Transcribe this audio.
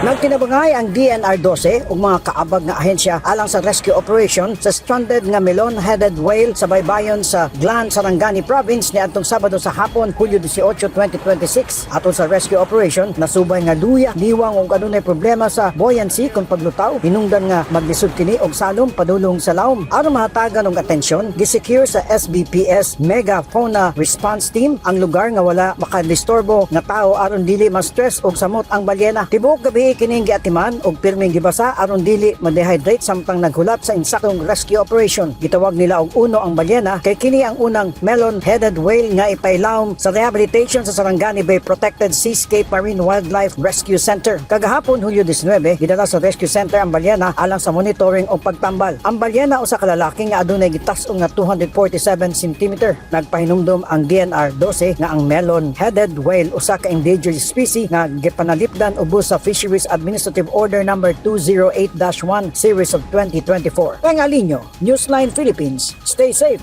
Nagtinabangay ang DNR-12 ug mga kaabag nga ahensya alang sa rescue operation sa stranded nga melon-headed whale sa baybayon sa Glan, Sarangani Province niadtong Sabado sa hapon, Hulyo 18, 2026. Aton sa rescue operation, nasubay nga luya, niwang ug adunay problema sa buoyancy kung paglutaw. Hinungdan nga maglisod kini og salom padulong sa lawom. Aron mahatagan og atensyon, gisecure sa SBPS Mega Fauna Response Team ang lugar nga wala makadisturbo nga tao aron dili ma-stress og samot ang balyena. Tibuok gabi kining giatiman og pirming gibasa aron dili ma-dehydrate samtang naghulat sa insaktong rescue operation. Gitawag nila og uno ang balyena kay kini ang unang melon-headed whale nga ipailawom sa rehabilitation sa Sarangani Bay Protected SEASCAPE-MARINE Wildlife Rescue Center. Kagahapon Hulyo 19, gidala sa rescue center ang balyena alang sa monitoring o pagtambal. Ang balyena usa ka lalaki nga adunay gitas-ong nga 247 cm. Nagpahinumdom ang DNR-12 nga ang melon-headed whale usa ka endangered species nga gipanalipdan ubos sa Fisheries Administrative Order number 208-1 series of 2024. Ang Alinyo, Newsline Philippines. Stay safe.